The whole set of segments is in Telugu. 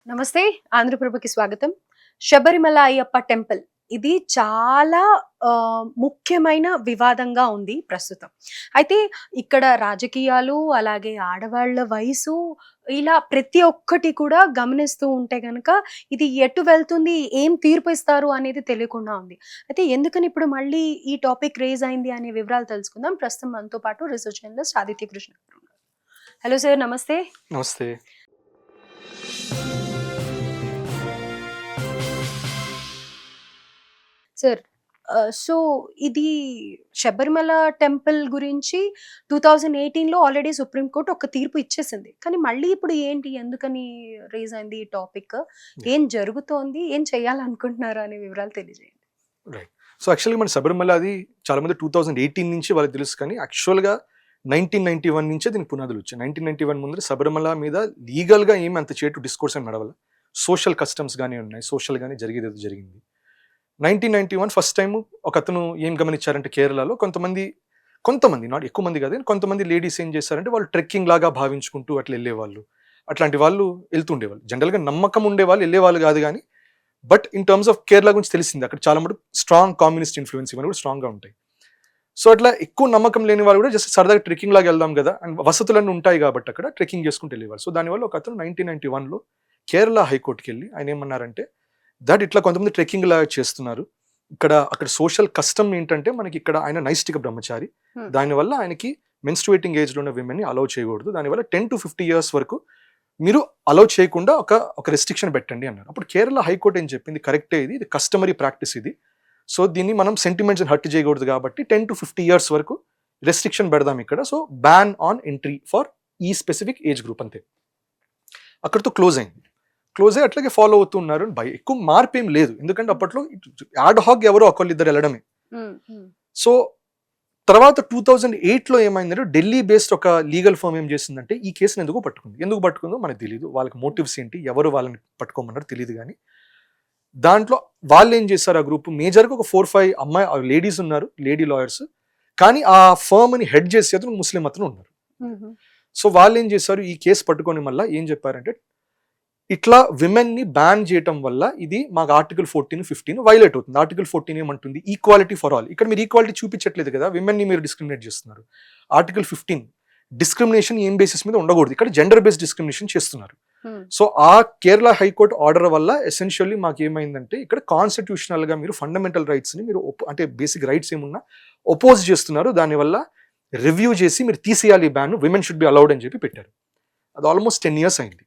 నమస్తే. ఆంధ్రప్రభకి స్వాగతం. శబరిమల అయ్యప్ప టెంపుల్ ఇది చాలా ముఖ్యమైన వివాదంగా ఉంది ప్రస్తుతం. అయితే ఇక్కడ రాజకీయాలు, అలాగే ఆడవాళ్ళ వయసు, ఇలా ప్రతి ఒక్కటి కూడా గమనిస్తూ ఉంటే గనక ఇది ఎటు వెళ్తుంది, ఏం తీర్పు ఇస్తారు అనేది తెలియకుండా ఉంది. అయితే ఎందుకని ఇప్పుడు మళ్ళీ ఈ టాపిక్ రేజ్ అయింది అనే వివరాలు తెలుసుకుందాం. ప్రస్తుతం మనతో పాటు రీసెర్చ్ జర్నలిస్ట్ ఆదిత్య కృష్ణ గారు ఉన్నారు. హలో సార్, నమస్తే. నమస్తే. సార్, సో ఇది శబరిమల టెంపుల్ గురించి 2018లో ఆల్రెడీ సుప్రీం కోర్ట్ ఒక తీర్పు ఇచ్చేసింది. కానీ మళ్ళీ ఇప్పుడు ఏంటి? ఎందుకని రేజ్ అయింది ఈ టాపిక్? ఏం జరుగుతోంది? ఏం చేయాలనుకుంటున్నారు అనే వివరాలు తెలియజేయండి. రైట్. సో యాక్చువల్‌గా మన శబరిమల అది చాలా మంది 2018 నుంచి వాళ్ళకి తెలుసు, కానీ యాక్చువల్‌గా 1991 నుంచే దీనికి పునాదులు వచ్చాయి. 1991 ముందర శబరిమల మీద లీగల్‌గా ఏమి అంత చేటు డిస్కోర్స్ అని నడవల. సోషల్ కస్టమ్స్ గానీ ఉన్నాయి. సోషల్ గానీ జరిగేది జరిగింది. 1991 ఫస్ట్ టైం ఒకతను ఏం గమనించారంటే కేరళలో కొంతమంది నాట్ ఎక్కువ మంది కాదు, కొంతమంది లేడీస్ ఏం చేశారంటే వాళ్ళు ట్రెక్కింగ్ లాగా భావించుకుంటూ అట్లా వెళ్ళేవాళ్ళు. అట్లాంటి వాళ్ళు వెళ్తుండేవాళ్ళు. జనరల్‌గా నమ్మకం ఉండేవాళ్ళు వెళ్ళేవాళ్ళు కాదు, కానీ but in terms of Kerala గురించి తెలిసింది అక్కడ చాలా మటుకు స్ట్రాంగ్ కమ్యూనిస్ట్ ఇన్ఫ్లుయెన్స్ ఇవన్నీ కూడా స్ట్రాంగ్గా ఉంటాయి. సో అట్లా ఎక్కువ నమ్మకం లేని వాళ్ళు కూడా జస్ట్ సరదాగా ట్రెక్కింగ్ లాగా వెళ్దాం కదా, అండ్ వసతులన్నీ ఉంటాయి కాబట్టి అక్కడ ట్రెక్కింగ్ చేసుకుంటూ వెళ్ళేవాళ్ళు. సో దానివల్ల ఒక అతను 1991లో కేరళ హైకోర్టుకి వెళ్ళి ఆయన ఏమన్నారంటే దట్ ఇట్లా కొంతమంది ట్రెక్కింగ్ లాగా చేస్తున్నారు, అక్కడ సోషల్ కస్టమ్ ఏంటంటే మనకి ఇక్కడ ఆయన నైష్టిక బ్రహ్మచారి, దానివల్ల ఆయనకి మెన్స్ట్రుయేటింగ్ ఏజ్లో ఉన్న విమెన్ని అలౌ చేయకూడదు, దానివల్ల 10 to 50 years వరకు మీరు అలౌ చేయకుండా ఒక రెస్ట్రిక్షన్ పెట్టండి అన్నారు. అప్పుడు కేరళ హైకోర్టు ఏం చెప్పింది, కరెక్టే, ఇది కస్టమరీ ప్రాక్టీస్ ఇది, సో దీన్ని మనం సెంటిమెంట్స్ హర్ట్ చేయకూడదు కాబట్టి 10 to 50 years వరకు రెస్ట్రిక్షన్ పెడదాం ఇక్కడ, so ban on entry for ఈ స్పెసిఫిక్ ఏజ్ గ్రూప్ అంతే. అక్కడితో క్లోజ్ అయ్యి అట్లాగే ఫాలో అవుతున్నారు. ఎక్కువ మార్పు ఏం లేదు, ఎందుకంటే అప్పట్లో యాడ్ హాక్ ఎవరో ఒకళ్ళిద్దరు వెళ్ళడమే. సో తర్వాత 2008లో ఏమైందంటే ఢిల్లీ బేస్డ్ ఒక లీగల్ ఫర్మ్ ఏం చేసిందంటే ఈ కేసును ఎందుకు పట్టుకుందో మనకు తెలియదు, వాళ్ళకి మోటివ్స్ ఏంటి, ఎవరు వాళ్ళని పట్టుకోమన్నారో తెలియదు, కానీ దాంట్లో వాళ్ళు ఏం చేశారు, ఆ గ్రూప్ మేజర్గా ఒక 4-5 లేడీస్ ఉన్నారు, లేడీ లాయర్స్, కానీ ఆ ఫర్మ్ని హెడ్ చేసే అతను ముస్లిం అతను ఉన్నారు. సో వాళ్ళు ఏం చేశారు, ఈ కేసు పట్టుకొని మళ్ళీ ఏం చెప్పారంటే ఇట్లా విమెన్ ని బ్యాన్ చేయటం వల్ల ఇది మాకు ఆర్టికల్ 14, 15 వైలేట్ అవుతుంది. ఆర్టికల్ 14 ఏమంటుంది, ఈక్వాలిటీ ఫర్ ఆల్. ఇక్కడ మీరు ఈక్వాలిటీ చూపించట్లేదు కదా, విమెన్ ని మీరు డిస్క్రిమినేట్ చేస్తున్నారు. ఆర్టికల్ 15 డిస్క్రిమినేషన్ ఏం బేసిస్ మీద ఉండకూడదు, ఇక్కడ జెండర్ బేస్డ్ డిస్క్రిమినేషన్ చేస్తున్నారు. సో ఆ కేరళ హైకోర్టు ఆర్డర్ వల్ల ఎసెన్షియల్లీ మాకు ఏమైందంటే ఇక్కడ కాన్స్టిట్యూషనల్ గా మీరు ఫండమెంటల్ రైట్స్ ని మీరు అంటే బేసిక్ రైట్స్ ఏమున్నా ఒపోజ్ చేస్తున్నారు, దానివల్ల రివ్యూ చేసి మీరు తీసేయాలి ban, women should be allowed అని చెప్పి పెట్టారు. అది ఆల్మోస్ట్ 10 years అయింది.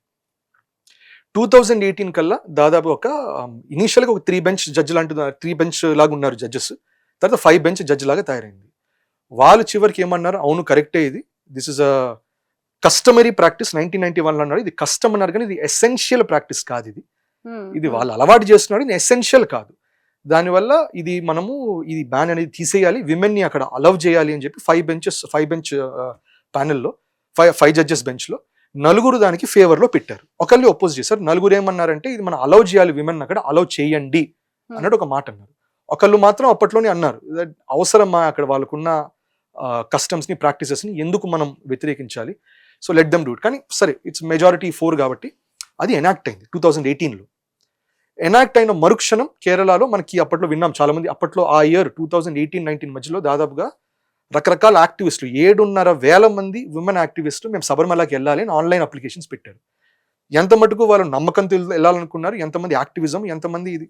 2018 కల్లా దాదాపు ఒక ఇనీషియల్గా ఒక 3 bench జడ్జి లాంటి 3 bench లాగా ఉన్నారు జడ్జెస్, తర్వాత 5 bench జడ్జి లాగా తయారైంది. వాళ్ళు చివరికి ఏమన్నారు, అవును కరెక్టే, this is a customary practice 1991లో అన్నారు, ఇది కస్టమ్ అన్నారు, కానీ ఇది ఎసెన్షియల్ ప్రాక్టీస్ కాదు, ఇది వాళ్ళు అలవాటు చేస్తున్నారు, ఇది ఎసెన్షియల్ కాదు, దానివల్ల ఇది బ్యాన్ అనేది తీసేయాలి, విమెన్ ని అక్కడ అలౌ చేయాలి అని చెప్పి 5 bench ప్యానెల్లో 5 judges బెంచ్లో నలుగురు దానికి ఫేవర్ లో పెట్టారు, ఒకళ్ళు ఒపోజ్ చేశారు. నలుగురు ఏమన్నారంటే ఇది మనం అలౌ చేయాలి, విమెన్ అక్కడ అలౌ చేయండి అన్నట్టు ఒక మాట అన్నారు. ఒకళ్ళు మాత్రం అప్పట్లోనే అన్నారు అవసరమా అక్కడ వాళ్ళకున్న కస్టమ్స్ ని ప్రాక్టీసెస్ ని ఎందుకు మనం వ్యతిరేకించాలి, so let them do it. కానీ సరే, ఇట్స్ మెజారిటీ 4 కాబట్టి అది ఎనాక్ట్ అయింది 2018లో. ఎనాక్ట్ అయిన మరుక్షణం కేరళలో మనకి అప్పట్లో విన్నాం, చాలా మంది అప్పట్లో ఆ ఇయర్ 2018-19 మధ్యలో దాదాపుగా రకరకాల యాక్టివిస్టులు 7,500 మంది విమెన్ యాక్టివిస్టులు మేము శబరిమలకి వెళ్ళాలి అని ఆన్లైన్ అప్లికేషన్స్ పెట్టారు. ఎంత మటుకు వాళ్ళు నమ్మకంతో వెళ్ళాలనుకున్నారు, ఎంతమంది యాక్టివిజం,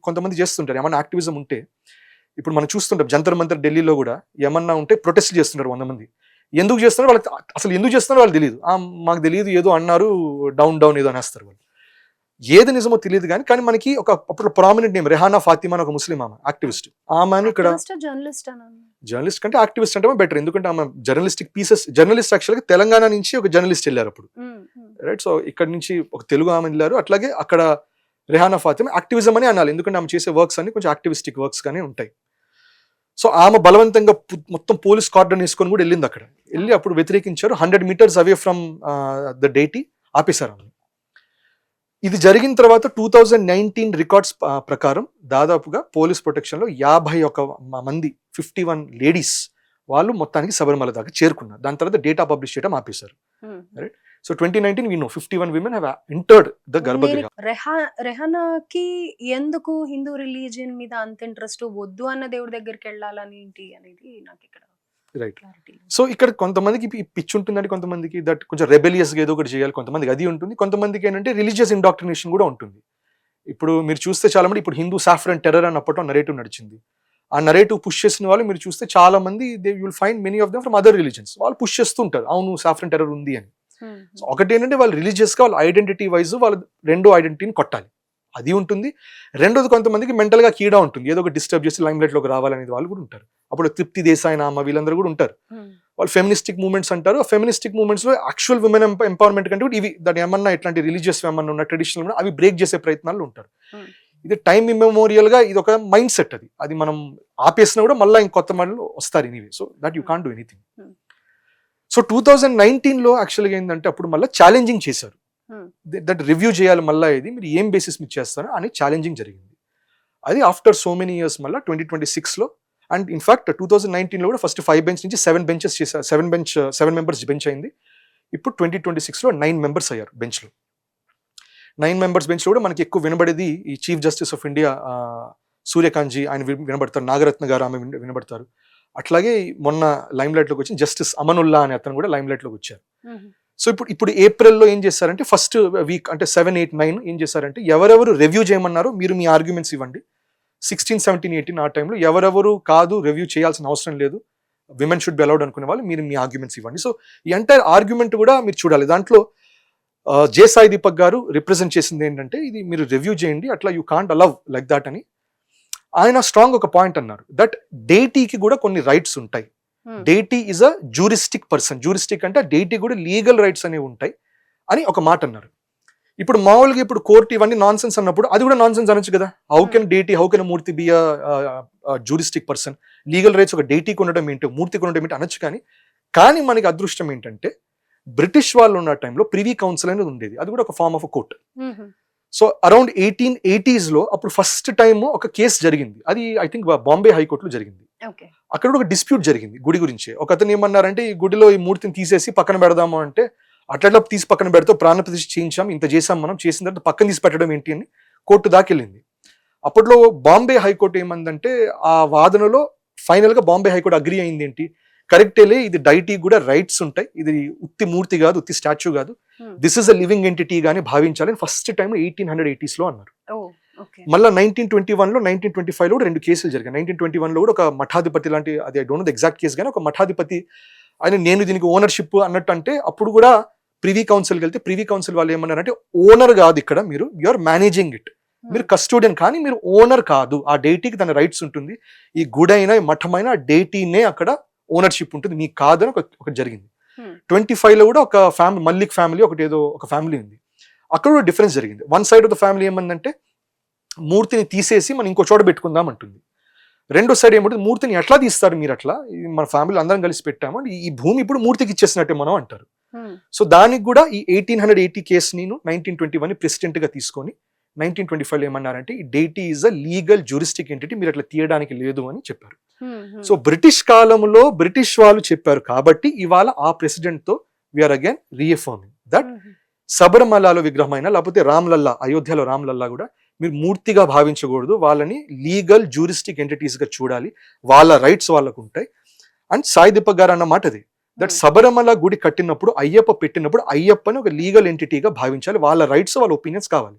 కొంతమంది చేస్తుంటారు. ఏమన్నా యాక్టివిజం ఉంటే ఇప్పుడు మనం చూస్తుంటాం, జంతర్ మంతర్ ఢిల్లీలో కూడా ఏమన్నా ఉంటే ప్రొటెస్ట్ చేస్తున్నారు 100 మంది. ఎందుకు చేస్తున్నారు వాళ్ళకి అసలు ఎందుకు చేస్తున్నారో వాళ్ళు తెలియదు, మాకు తెలియదు ఏదో అన్నారు, డౌన్ ఏదో అనేస్తారు వాళ్ళు. ఏది నిజమో తెలియదు, కానీ మనకి అప్పుడు ప్రామినెంట్ నేమ్ రెహానా ఫాతిమా అని ఒక ముస్లిం ఆమె యాక్టివిస్ట్. ఆమెను ఇక్కడ జర్నలిస్ట్ కంటే యాక్టివిస్ట్ అంటే బెటర్, ఎందుకంటే ఆమె జర్నలిస్ట్ యాక్చువల్గా తెలంగాణ నుంచి ఒక జర్నలిస్ట్ వెళ్ళారు అప్పుడు, రైట్. సో ఇక్కడ నుంచి ఒక తెలుగు ఆమె వెళ్ళారు, అట్లాగే అక్కడ రెహానా ఫాతిమా యాక్టివిజం అని అనాలి, ఎందుకంటే ఆమె చేసే వర్క్స్ అన్ని కొంచెం యాక్టివిస్టిక్ వర్క్స్ గానే ఉంటాయి. సో ఆమె బలవంతంగా మొత్తం పోలీస్ కార్డన్ వేసుకొని కూడా వెళ్ళింది, అక్కడ వెళ్ళి అప్పుడు వ్యతిరేకించారు. 100 meters అవే ఫ్రమ్ ద డేటీ ఆపేశారు ఆమె. ఇది జరిగిన తర్వాత 2019 రికార్డ్స్ ప్రకారం దాదాపుగా పోలీస్ ప్రొటెక్షన్లో 51 మంది 51 లేడీస్ వాళ్ళు మొత్తానికి శబరిమల దాకా చేరుకున్నారు. దాని తర్వాత డేటా పబ్లిష్ చేయడం ఆపేశారు, right. So 2019 we know 51 women have entered the గర్భగృహ. రెహానాకి ఎందుకు హిందూ రిలీజియన్ మీద అంత ఇంట్రెస్ట్, వద్దు అన్న దేవుడి దగ్గరికి వెళ్ళాలని ఏంటి అనేది నాకు ఇక్కడ రైట్. క్లారిటీ. సో ఇక్కడ కొంతమందికి పిచ్చి ఉంటుందండి, కొంతమందికి దట్ కొంచెం రెబెలియస్ గా ఏదో ఒకటి చేయాలి, కొంతమందికి అది ఉంటుంది, కొంతమందికి ఏంటంటే రిలీజియస్ ఇండాక్ట్రినేషన్ కూడా ఉంటుంది. ఇప్పుడు మీరు చూస్తే చాలా మంది ఇప్పుడు హిందూ సాఫ్రన్ టెర్రర్ అని అప్పట్లో నరేటివ్ నడిచింది. ఆ నరేటివ్ పుష్ చేసిన వాళ్ళు మీరు చూస్తే చాలా మంది they will find many of them from other religions. వాళ్ళు పుష్ చేస్తుంటారు అవును సాఫ్రన్ టెర్రర్ ఉంది అని. సో ఒకటి ఏంటంటే వాళ్ళు రిలీజియస్ గా వాళ్ళ ఐడెంటిటీ వైజ్ వాళ్ళ రెండో ఐడెంటిటీని కొట్టాలి, అది ఉంటుంది. రెండోది కొంతమందికి మెంటల్ గా కీడా ఉంటుంది, ఏదో ఒక డిస్టర్బ్ చేసి లైమ్ లైట్ లోకి రావాలనేది వాళ్ళు కూడా ఉంటారు. అప్పుడు తృప్తి దేశాయ్ నామ వీళ్ళందరూ కూడా ఉంటారు. వాళ్ళు ఫెమినిస్టిక్ మూవ్మెంట్స్ అంటారు. ఆ ఫెమినిస్టిక్ మూవ్మెంట్స్ లో యాక్చువల్ విమెన్ ఎంపవర్మెంట్ కంటే కూడా ఇవి దాని ఏమన్నా ఇట్లాంటి రిలీజియస్ ఏమన్నా ఉన్న ట్రెడిషనల్ అవి బ్రేక్ చేసే ప్రయత్నాలు ఉంటారు. ఇది టైమ్ ఇమ్మెమోరియల్ గా ఇది ఒక మైండ్ సెట్, అది మనం ఆపేసినా కూడా మళ్ళీ ఇంకొత్త మళ్ళీ వస్తారు anyway. So that you can't do anything. So 2019 లో యాక్చువల్గా ఏంటంటే అప్పుడు మళ్ళీ ఛాలెంజింగ్ చేశారు, దట్ రివ్యూ చేయాలి మళ్ళీ, ఇది మీరు ఏం బేసిస్ మీద చేస్తారు అని ఛాలెంజింగ్ జరిగింది. అది ఆఫ్టర్ సో మెనీ ఇయర్స్ మళ్ళీ 2026 లో. అండ్ ఇన్ఫాక్ట్ 2019 లో కూడా ఫస్ట్ 5 బెంచ్ నుంచి 7 బెంచెస్ చేశారు, 7 మెంబర్స్ బెంచ్ అయింది. ఇప్పుడు 2026 లో 9 మెంబర్స్ అయ్యారు బెంచ్ లో. 9 మెంబర్స్ బెంచ్ లో కూడా మనకి ఎక్కువ వినబడేది ఈ chief justice of India Suryakant ఆయన వినబడతారు, నాగరత్న గారు ఆమె వినబడతారు. అట్లాగే మొన్న లైమ్ లైట్ లోకి వచ్చి జస్టిస్ అమనుల్లా అనే అతను కూడా లైమ్ లైట్ లోకి వచ్చారు. సో ఇప్పుడు ఏప్రిల్లో ఏం చేశారంటే ఫస్ట్ వీక్ అంటే 7, 8, 9 ఏం చేశారంటే ఎవరెవరు రివ్యూ చేయమన్నారో మీరు మీ ఆర్గ్యుమెంట్స్ ఇవ్వండి. 16, 17, 18 ఆ టైంలో ఎవరెవరు కాదు రివ్యూ చేయాల్సిన అవసరం లేదు, విమెన్ షుడ్ బి అలౌడ్ అనుకునే వాళ్ళు మీరు మీ ఆర్గ్యుమెంట్స్ ఇవ్వండి. సో ఈ ఎంటైర్ ఆర్గ్యుమెంట్ కూడా మీరు చూడాలి. దాంట్లో జే సాయి దీపక్ గారు రిప్రజెంట్ చేసింది ఏంటంటే ఇది మీరు రివ్యూ చేయండి, అట్లా you can't allow like that అని. ఆయన స్ట్రాంగ్ ఒక పాయింట్ అన్నారు, దట్ డేటీకి కూడా కొన్ని రైట్స్ ఉంటాయి. డేటీ ఈజ్ అ జూరిస్టిక్ పర్సన్, జూరిస్టిక్ అంటే డేటీ కూడా లీగల్ రైట్స్ అనేవి ఉంటాయి అని ఒక మాట అన్నారు. ఇప్పుడు మామూలుగా ఇప్పుడు కోర్టు ఇవన్నీ నాన్ సెన్స్ అన్నప్పుడు అది కూడా నాన్ సెన్స్ అనొచ్చు కదా. How can deity, how can murti be juristic person, legal rights ఒక డేటీకి ఉండడం ఏంటి, మూర్తికి ఉండడం ఏంటి అనొచ్చు. కానీ మనకి అదృష్టం ఏంటంటే బ్రిటిష్ వాళ్ళు ఉన్న టైంలో ప్రివీ కౌన్సిల్ అనేది ఉండేది, అది కూడా ఒక form of court. So around 1880s లో అప్పుడు ఫస్ట్ టైం ఒక కేసు జరిగింది, అది ఐ థింక్ బాంబే హైకోర్టులో జరిగింది. అక్కడ కూడా ఒక డిస్ప్యూట్ జరిగింది గుడి గురించి. ఒక అతను ఏమన్నారంటే ఈ గుడిలో ఈ మూర్తిని తీసేసి పక్కన పెడదాము అంటే అట్లా తీసి పక్కన పెడితే ప్రాణప్రతిష్ఠ చేయించాం, ఇంత చేసాం మనం, చేసిన తర్వాత పక్కన తీసి పెట్టడం ఏంటి అని కోర్టు దాకెళ్ళింది. అప్పట్లో బాంబే హైకోర్టు ఏమందంటే ఆ వాదనలో ఫైనల్ గా బాంబే హైకోర్టు అగ్రి అయింది ఏంటి, కరెక్టేలే, ఇది డైటీ కూడా రైట్స్ ఉంటాయి, ఇది ఉత్తి మూర్తి కాదు, ఉత్తి స్టాచ్యూ కాదు, this is a living entity గానీ భావించాలని ఫస్ట్ టైం 1880s లో అన్నారు. మళ్ళీ 1921 లో 1925 లో కూడా 2 కేసులు జరిగాయి. 1921 లో కూడా ఒక మఠాధిపతి లాంటి, అది I don't know the exact case, కానీ ఒక మఠాధిపతి ఆయన నేను దీనికి ఓనర్షిప్ అన్నట్టు అంటే అప్పుడు కూడా ప్రివీ కౌన్సిల్కి వెళ్తే ప్రివీ కౌన్సిల్ వాళ్ళు ఏమన్నారంటే ఓనర్ కాదు ఇక్కడ, మీరు ఆర్ మేనేజింగ్ ఇట్, మీరు కస్టోడియన్ కానీ మీరు ఓనర్ కాదు, ఆ డేటీకి తన రైట్స్ ఉంటుంది, ఈ గుడైనా ఈ మఠమైన ఆ డేటీనే అక్కడ ఓనర్షిప్ ఉంటుంది, మీకు కాదని ఒకటి జరిగింది. 25 లో కూడా ఒక ఫ్యామిలీ, మల్లిక్ ఫ్యామిలీ ఒకటి ఏదో ఒక ఫ్యామిలీ ఉంది, అక్కడ కూడా డిఫరెన్స్ జరిగింది. One side of the family ఏమందంటే మూర్తిని తీసేసి మనం ఇంకో చోట పెట్టుకుందాం అంటుంది. రెండో సైడ్ ఏమంటుంది మూర్తిని ఎట్లా తీస్తారు మీరు, అట్లా మన ఫ్యామిలీ అందరం కలిసి పెట్టాము, ఈ భూమి ఇప్పుడు మూర్తికి ఇచ్చేసినట్టే మనం అంటారు. సో దానికి కూడా ఈ 1880 కేసు నేను 1921 ప్రెసిడెంట్ గా తీసుకొని 1925 ఏమన్నారంటే ఈ డేటీ ఈజ్ అ లీగల్ జ్యూరిస్టిక్ ఎంటిటీ, మీరు అట్లా తీయడానికి లేదు అని చెప్పారు. సో బ్రిటిష్ కాలంలో బ్రిటిష్ వాళ్ళు చెప్పారు కాబట్టి ఇవాళ ఆ ప్రెసిడెంట్ తో వీఆర్ అగైన్ రీఎఫర్మింగ్ దట్ శబరిమలలో విగ్రహమైన లేకపోతే రామ్లల్లా, అయోధ్యలో రామ్లల్లా కూడా మీరు మూర్తిగా భావించకూడదు, వాళ్ళని లీగల్ జ్యూరిస్టిక్ ఎంటిటీస్ గా చూడాలి, వాళ్ళ రైట్స్ వాళ్ళకు ఉంటాయి. అండ్ సాయి దీపక్ గారు అన్న మాట అది, దట్ శబరిమల గుడి కట్టినప్పుడు అయ్యప్ప పెట్టినప్పుడు అయ్యప్పని ఒక లీగల్ ఎంటిటీగా భావించాలి, వాళ్ళ రైట్స్ వాళ్ళ ఒపీనియన్స్ కావాలి.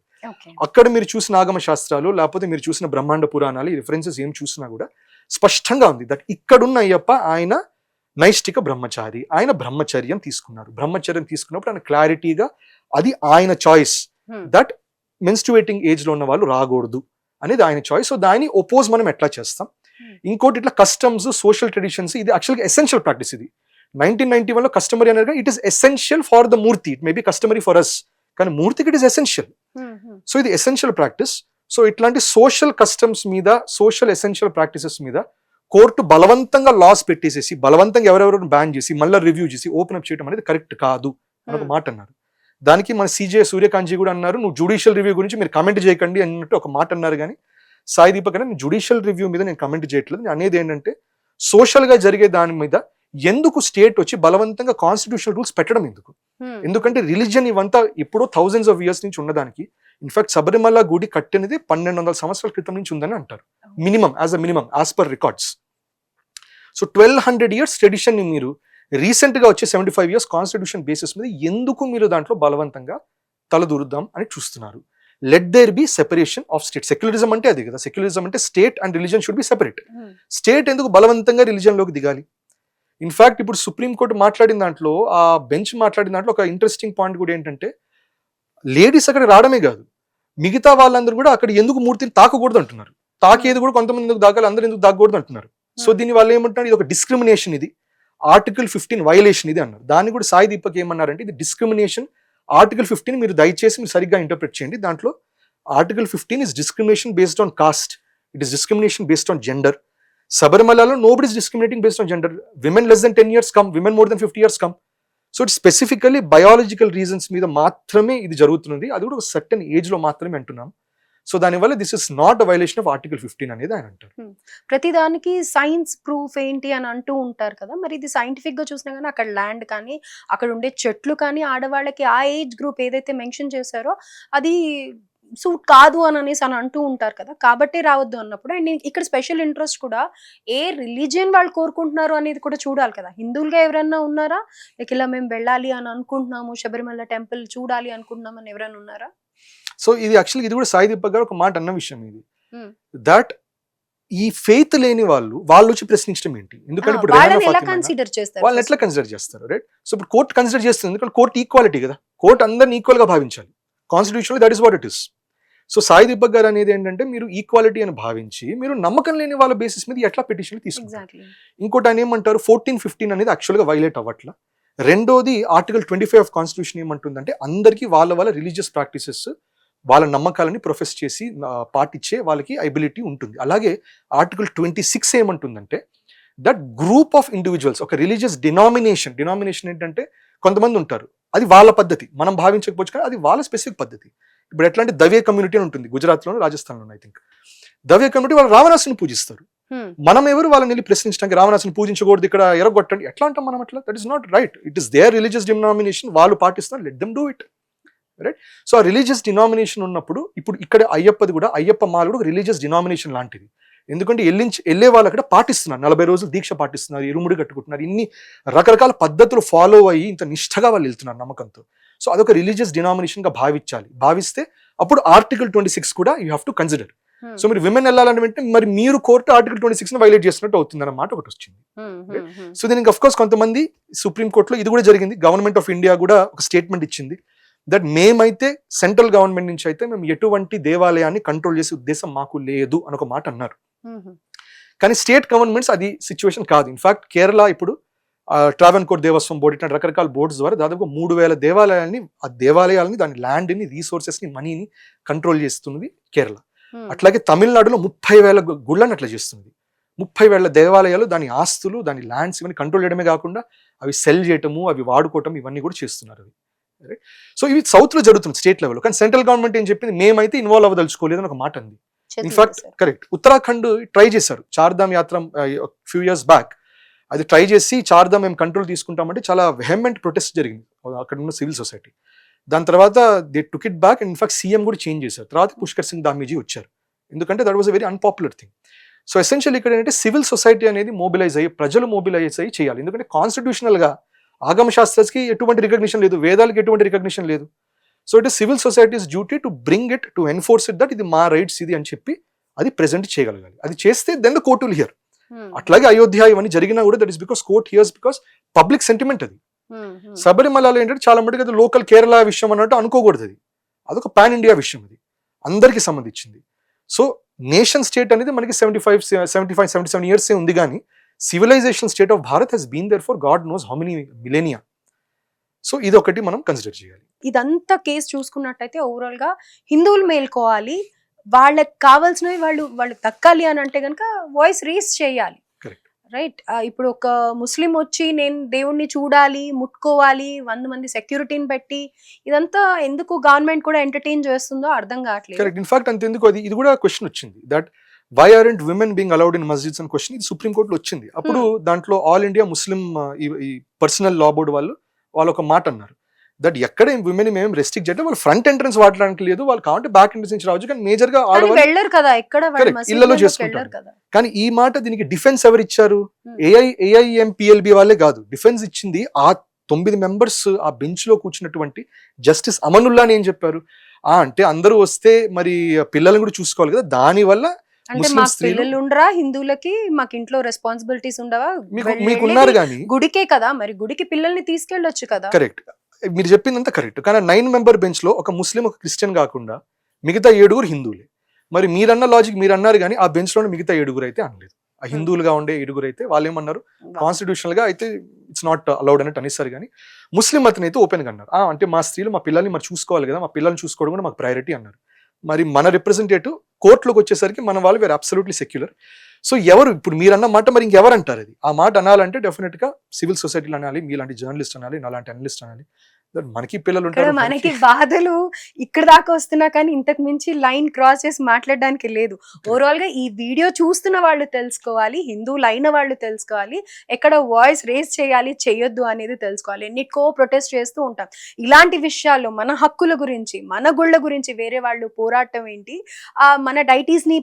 అక్కడ మీరు చూసిన ఆగమ శాస్త్రాలు లేకపోతే మీరు చూసిన బ్రహ్మాండ పురాణాలు ఈ రిఫరెన్సెస్ ఏం చూసినా కూడా స్పష్టంగా ఉంది దట్ ఇక్కడున్న అయ్యప్ప ఆయన నైష్టిక బ్రహ్మచారి, ఆయన బ్రహ్మచర్యం తీసుకున్నారు. బ్రహ్మచర్యం తీసుకున్నప్పుడు ఆయన క్లారిటీగా అది ఆయన చాయిస్, దట్ మెన్స్ట్రుయేటింగ్ ఏజ్ లో ఉన్న వాళ్ళు రాకూడదు అనేది ఆయన చాయిస్. సో దాన్ని ఒపోజ్ మనం ఎట్లా చేస్తాం. ఇంకోటి ఇట్లా కస్టమ్స్, సోషల్ ట్రెడిషన్స్, ఇది యాక్చువల్గా ఎసెన్షియల్ ప్రాక్టీస్. ఇది 1991 లో కస్టమరీ అనేది it is essential for the murti, it may be customary for us, కానీ మూర్తికి ఇట్ ఈస్ ఎసెన్షియల్. సో ఇది ఎసెన్షియల్ ప్రాక్టీస్. సో ఇట్లాంటి సోషల్ కస్టమ్స్ మీద, సోషల్ ఎసెన్షియల్ ప్రాక్టీసెస్ మీద కోర్టు బలవంతంగా లాస్ పెట్టేసేసి బలవంతంగా ఎవరెవరు బ్యాన్ చేసి మళ్ళీ రివ్యూ చేసి ఓపెన్ అప్ చేయడం అనేది కరెక్ట్ కాదు అని ఒక మాట అన్నారు. దానికి మన CJ సూర్యకాంత్ కూడా అన్నారు, నువ్వు జ్యుడిషియల్ రివ్యూ గురించి మీరు కమెంట్ చేయకండి అన్నట్టు ఒక మాట అన్నారు. కానీ సాయి దీపక్ అని జ్యుడిషియల్ రివ్యూ మీద నేను కమెంట్ చేయట్లేదు, నేను అనేది ఏంటంటే సోషల్ గా జరిగే దాని మీద ఎందుకు స్టేట్ వచ్చి బలవంతంగా కాన్స్టిట్యూషనల్ రూల్స్ పెట్టడం ఎందుకు? ఎందుకంటే రిలీజియన్ ఇవంతా ఎప్పుడో థౌజండ్స్ ఆఫ్ ఇయర్స్ నుంచి ఉన్నదానికి ఇన్ఫాక్ట్ శబరిమల గుడి కట్టినది 1200 సంవత్సరాల క్రితం నుంచి ఉందని అంటారు minimum as per records. So 1200 years tradition ని మీరు రీసెంట్ గా వచ్చే 75 ఇయర్స్ కాన్స్టిట్యూషన్ బేసిస్ మీద ఎందుకు మీరు దాంట్లో బలవంతంగా తలదూరుద్దాం అని చూస్తున్నారు? Let there be separation of state. Secularism అంటే అది కదా, సెక్యులరిజం అంటే state and religion should be separate. State ఎందుకు బలవంతంగా రిలీజన్ లోకి దిగాలి? ఇన్ఫాక్ట్ ఇప్పుడు సుప్రీంకోర్టు మాట్లాడిన దాంట్లో, ఆ బెంచ్ మాట్లాడిన దాంట్లో ఒక ఇంట్రెస్టింగ్ పాయింట్ కూడా ఏంటంటే, లేడీస్ అక్కడ రావడమే కాదు, మిగతా వాళ్ళందరూ కూడా అక్కడ ఎందుకు మూర్తిని తాకకూడదు అంటున్నారు. తాకేది కూడా కొంతమంది ఎందుకు దాకాలి, అందరూ ఎందుకు దాకకూడదు అంటున్నారు. సో దీని వాళ్ళు ఏమంటున్నారు, ఇది ఒక డిస్క్రిమినేషన్, ఇది ఆర్టికల్ 15 వైలేషన్ ఇది అన్నారు. దాన్ని కూడా సాయి దీపక్ ఏమన్నారంటే, ఇది డిస్క్రిమినేషన్. ఆర్టికల్ 15 మీరు దయచేసి మీరు సరిగ్గా ఇంటర్ప్రిట్ చేయండి. దాంట్లో article 15 is discrimination based on cost, it is discrimination based on gender. Sabarimala, nobody is discriminating based on gender. Women less than 10 years come, women more than 50 years come. So it's specifically biological reasons మీద మాత్రమే ఇది జరుగుతున్నది. అది కూడా ఒక సర్టెన్ ఏజ్ లో మాత్రమే అంటున్నాం. సో దానివల్ల this is not a violation of article 15 అనేది ఆయన అంటారు. ప్రతిదానికి సైన్స్ ప్రూఫ్ ఏంటి అని అంటూ ఉంటారు కదా, మరి ఇది సైంటిఫిక్ గా చూసినా కానీ అక్కడ ల్యాండ్ కానీ అక్కడ ఉండే చెట్లు కానీ ఆడవాళ్ళకి ఆ ఏజ్ గ్రూప్ ఏదైతే మెన్షన్ చేశారో అది సూట్ కాదు అని అనేసి అని అంటూ ఉంటారు కదా, కాబట్టి రావద్దు అన్నప్పుడు. అండ్ ఇక్కడ స్పెషల్ ఇంట్రెస్ట్ కూడా ఏ రిలీజియన్ వాళ్ళు కోరుకుంటున్నారు అనేది కూడా చూడాలి కదా. హిందువులుగా ఎవరైనా ఉన్నారా, ఇలా మేము వెళ్ళాలి అని అనుకుంటున్నాము, శబరిమల టెంపుల్ చూడాలి అనుకుంటున్నాం అని ఎవరైనా ఉన్నారా? సో ఇది యాక్చువల్గా ఇది కూడా సాయి దీపక్ గారు ఒక మాట అన్న విషయం ఇది, దట్ ఈ ఫెయిత్ లేని వాళ్ళు వచ్చి ప్రశ్నించడం ఏంటి? ఎందుకంటే ఇప్పుడు వాళ్ళని ఎట్లా కన్సిడర్ చేస్తారు, రైట్? సో ఇప్పుడు కోర్టు కన్సిడర్ చేస్తుంది, ఎందుకంటే కోర్టు ఈక్వాలిటీ కదా, కోర్టు అందరిని ఈక్వల్ గా భావించాలి. Constitution that is what it is. So Sai Deepak గారు అనేది ఏంటంటే, మీరు ఈక్వాలిటీ అని భావించి మీరు నమ్మకం లేని వాళ్ళ బేసిస్ మీద ఎట్లా పిటిషన్ తీసుకుంటారు? ఇంకోటి ఆయన ఏమంటారు, 14-15 అనేది యాక్చువల్గా వైలేట్ అవ్వట్లా. రెండోది ఆర్టికల్ 25 ఆఫ్ కాన్స్టిట్యూషన్ ఏమంటుందంటే, అందరికీ వాళ్ళ రిలీజియస్ ప్రాక్టీసెస్ వాళ్ళ నమ్మకాలని ప్రొఫెస్ చేసి పాటించే వాళ్ళకి ఎబిలిటీ ఉంటుంది. అలాగే ఆర్టికల్ 26 ఏమంటుందంటే, దట్ గ్రూప్ ఆఫ్ ఇండివిజువల్స్, ఒక రిలీజియస్ డినామినేషన్ ఏంటంటే కొంతమంది ఉంటారు, అది వాళ్ళ పద్ధతి, మనం భావించకపోవచ్చు కానీ అది వాళ్ళ స్పెసిఫిక్ పద్ధతి. ఇప్పుడు ఎట్లా అంటే దవే కమ్యూనిటీ అని ఉంటుంది గుజరాత్లోను, రాజస్థాన్లోను. ఐ థింక్ దవే కమ్యూనిటీ వాళ్ళు రావణాసుని పూజిస్తారు. మనం ఎవరు వాళ్ళని వెళ్ళి ప్రశ్నించడానికి, రావణాసుని పూజించకూడదు, ఇక్కడ ఎరగొట్టండి ఎట్లా అంటాం మనం? అట్లా that is not right. It is their religious denomination, వాళ్ళు పాటిస్తారు, let them do it, right? So ఆ రిలీజియస్ డినామినేషన్ ఉన్నప్పుడు, ఇప్పుడు ఇక్కడ అయ్యప్పది కూడా, అయ్యప్ప మాల కూడా రిలీజియస్ డినామినేషన్ లాంటిది. ఎందుకంటే వెళ్ళే వాళ్ళు అక్కడ పాటిస్తున్నారు, 40 రోజులు దీక్ష పాటిస్తున్నారు, ఇరుముడి కట్టుకుంటున్నారు, ఇన్ని రకరకాల పద్ధతులు ఫాలో అయ్యి ఇంత నిష్ఠగా వాళ్ళు వెళ్తున్నారు నమ్మకంతో. సో అదొక రిలీజియస్ డినామినేషన్ గా భావిస్తే అప్పుడు ఆర్టికల్ 26 కూడా you have to consider. So మీరు విమెన్ వెళ్ళాలంటే మరి మీరు కోర్టు ఆర్టికల్ 26 వైలేట్ చేసినట్టు అవుతుంది అన్నమాట ఒకటి వచ్చింది. సో దీనికి అఫ్ కోర్స్ కొంతమంది సుప్రీం కోర్టులో ఇది కూడా జరిగింది. గవర్నమెంట్ ఆఫ్ ఇండియా కూడా ఒక స్టేట్మెంట్ ఇచ్చింది, దట్ మేమైతే సెంట్రల్ గవర్నమెంట్ నుంచి అయితే మేము ఎటువంటి దేవాలయాన్ని కంట్రోల్ చేసే ఉద్దేశం మాకు లేదు అని ఒక మాట అన్నారు. కానీ స్టేట్ గవర్నమెంట్స్ అది సిచ్యువేషన్ కాదు. ఇన్ఫాక్ట్ కేరళ ఇప్పుడు ట్రావెన్కోర్ దేవస్వం బోర్డు ఇట్లా రకరకాల బోర్డ్స్ ద్వారా దాదాపు 3000 దేవాలయాలని దాని ల్యాండ్ని, రీసోర్సెస్ని, మనీని కంట్రోల్ చేస్తున్నది కేరళ. అట్లాగే తమిళనాడులో 30,000 గుళ్ళని అట్లా చేస్తుంది. 30,000 దేవాలయాలు, దాని ఆస్తులు, దాని ల్యాండ్స్ ఇవన్నీ కంట్రోల్ చేయడమే కాకుండా అవి సెల్ చేయటము, అవి వాడుకోవటం, ఇవన్నీ కూడా చేస్తున్నారు అవి. సో ఇవి సౌత్ లో జరుగుతుంది స్టేట్ లెవెల్. కానీ సెంట్రల్ గవర్నమెంట్ ఏం చెప్పింది, మేమైతే ఇన్వాల్వ్ అవ్వదలుచుకోలేదు అని ఒక మాట అంది. ఇన్ఫాక్ట్ కరెక్ట్, ఉత్తరాఖండ్ ట్రై చేశారు చార్ధామ్ యాత్ర ఫ్యూ ఇయర్స్ బ్యాక్. అది ట్రై చేసి చార్ధామ్ మేము కంట్రోల్ తీసుకుంటామంటే చాలా వెహమెంట్ ప్రొటెస్ట్ జరిగింది అక్కడ ఉన్న సివిల్ సొసైటీ. దాని తర్వాత they took it back. In fact CM కూడా చేంజ్ చేశారు. తర్వాత పుష్కర్ సింగ్ ధామీజీ వచ్చారు, ఎందుకంటే that was a very unpopular thing. So essential ఇక్కడ ఏంటంటే సివిల్ సొసైటీ అనేది మొబిలైజ్ అయ్యి, ప్రజలు మొబిలైజ్ అయ్యి చేయాలి. ఎందుకంటే కాన్స్టిట్యూషనల్ గా ఆగమ శాస్త్రకి ఎటువంటి రికగ్నిషన్ లేదు, వేదాలకి ఎటువంటి రికగ్నిషన్ లేదు. So it is civil societies duty to bring it, to enforce it, that ఇది మా రైట్స్ ఇది అని చెప్పి అది ప్రెజెంట్ చేయగలగాలి. అది చేస్తే then the court will hear. అట్లాగే అయోధ్య ఇవన్నీ జరిగినా కూడా that is because court hears, because public sentiment అది. శబరిమలలో ఏంటంటే చాలా మటుకు అది లోకల్ కేరళ విషయం అన్నట్టు అనుకోకూడదు, అది అదొక పాన్ ఇండియా విషయం, అది అందరికి సంబంధించింది. సో నేషన్ స్టేట్ అనేది మనకి 77 ఇయర్స్ ఉంది, కానీ civilisation state of Bharat has been there for God knows how many millennia. So ఇది ఒకటి మనం కన్సిడర్ చేయాలి. ఇదంతా కేసు చూసుకున్నట్టయితే ఓవరాల్ గా హిందువులు మేల్కోవాలి, వాళ్ళకి కావాల్సినవి వాళ్ళు దక్కాలి అని అంటే కనుక వాయిస్ రేస్ చేయాలి, రైట్? ఇప్పుడు ఒక ముస్లిం వచ్చి నేను దేవుణ్ణి చూడాలి, ముట్టుకోవాలి, 100 మంది సెక్యూరిటీని పెట్టి ఇదంతా ఎందుకు గవర్నమెంట్ కూడా ఎంటర్టైన్ చేస్తుందో అర్థం కావట్లేదు. కరెక్ట్. ఇన్ఫాక్ట్ అంతెందుకు ఇది కూడా క్వశ్చన్ వచ్చింది, that why aren't women being allowed in masjids అని క్వశ్చన్. ఇది సుప్రీం కోర్టులో వచ్చింది. అప్పుడు దాంట్లో ఆల్ ఇండియా ముస్లిం ఈ పర్సనల్ లా బోర్డు వాళ్ళు ఒక మాట అన్నారు, దట్ ఎక్కడ విమెన్ మేము రెస్ట్రిక్ట్ చేయడం, వాళ్ళు ఫ్రంట్ ఎంట్రన్స్ వాడడానికి లేదు, వాళ్ళు కావాలంటే బ్యాక్ ఎంట్రన్స్ నుంచి రావచ్చు, కానీ మేజర్ గా కానీ ఆడవాళ్ళు వెళ్ళరు కదా ఎక్కడ వాళ్ళు Correct. మసీదులోకి ఇళ్ళలో చేసుకుంటారు. వెళ్ళరు కదా. కానీ ఈ మాట దీనికి డిఫెన్స్ ఎవరు ఇచ్చారు? Hmm. ఏఐఎంపిఎల్బి వాళ్ళే కాదు, డిఫెన్స్ ఇచ్చింది ఆ 9 మెంబర్స్ ఆ బెంచ్ లో కూర్చున్నటువంటి జస్టిస్ అమనుల్లా అని ఏం చెప్పారు? అంటే అందరూ వస్తే మరి పిల్లల్ని కూడా చూసుకోవాలి కదా, దాని వల్ల అంటే ముస్లిం మాకు స్త్రీలు- పిల్లలు ఉండరా హిందువులకి, మాకు ఇంట్లో రెస్పాన్సిబిలిటీస్ ఉండవా? మీకున్నారు కానీ గుడికే కదా, మరి గుడికి పిల్లల్ని తీసుకెళ్ళొచ్చు కదా. కరెక్ట్, మీరు చెప్పిందంతా కరెక్ట్. కానీ 9 మెంబర్ బెంచ్ లో ఒక ముస్లిం ఒక క్రిస్టియన్ కాకుండా మిగతా 7 హిందువులే. మరి మీరన్న లాజిక్ మీరు అన్నారు, కానీ ఆ బెంచ్ లో మిగతా 7 అయితే అనలేదు. ఆ హిందువులుగా ఉండే 7 అయితే వాళ్ళు ఏమన్నారు, కాన్స్టిట్యూషనల్ గా అయితే ఇట్స్ నాట్ అలౌడ్ అన్నట్టు అనేసారు. కానీ ముస్లిం అతను అయితే ఓపెన్ గా అన్నారు, అంటే మా స్త్రీలు మా పిల్లల్ని మరి చూసుకోవాలి కదా, మా పిల్లల్ని చూసుకోవడం కూడా మాకు ప్రయారిటీ అన్నారు. మరి మన రిప్రజెంటేటివ్ కోర్టులోకి వచ్చేసరికి మన వాళ్ళు వేరే అబ్సల్యూట్లీ సెక్యులర్. సో ఎవరు ఇప్పుడు మీరు అన్న మాట మరి ఇంకెవరు అంటారు? అది ఆ మాట అనాలంటే డెఫినెట్ గా సివిల్ సొసైటీలు అనాలి, మీలాంటి జర్నలిస్ట్ అనాలి, నాలాంటి అనలిస్ట్ అనాలి. మనకి పిల్లలు ఇక్కడ ఉంటారు, మనకి బాధలు ఇక్కడ దాకా వస్తున్నా కానీ ఇంతకు మించి లైన్ క్రాస్ చేసి మాట్లాడడానికి లేదు. ఓవరాల్ గా ఈ వీడియో చూస్తున్న వాళ్ళు తెలుసుకోవాలి, హిందువులు అయిన వాళ్ళు తెలుసుకోవాలి, ఎక్కడ వాయిస్ రేస్ చేయాలి చేయొద్దు అనేది తెలుసుకోవాలి. ఎన్నిటికో ప్రొటెస్ట్ చేస్తూ ఉంటాం. ఇలాంటి విషయాల్లో మన హక్కుల గురించి, మన గుళ్ళ గురించి వేరే వాళ్ళు పోరాటం ఏంటి, మన డైటీస్ ని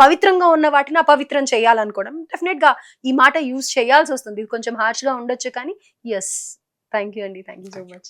పవిత్రంగా ఉన్న వాటిని అపవిత్రం చేయాలనుకోవడం, డెఫినెట్ గా ఈ మాట యూజ్ చేయాల్సి వస్తుంది. ఇది కొంచెం హార్ష్ గా ఉండొచ్చు కానీ ఎస్. థ్యాంక్ యూ అండి, థ్యాంక్ యూ సో మచ్.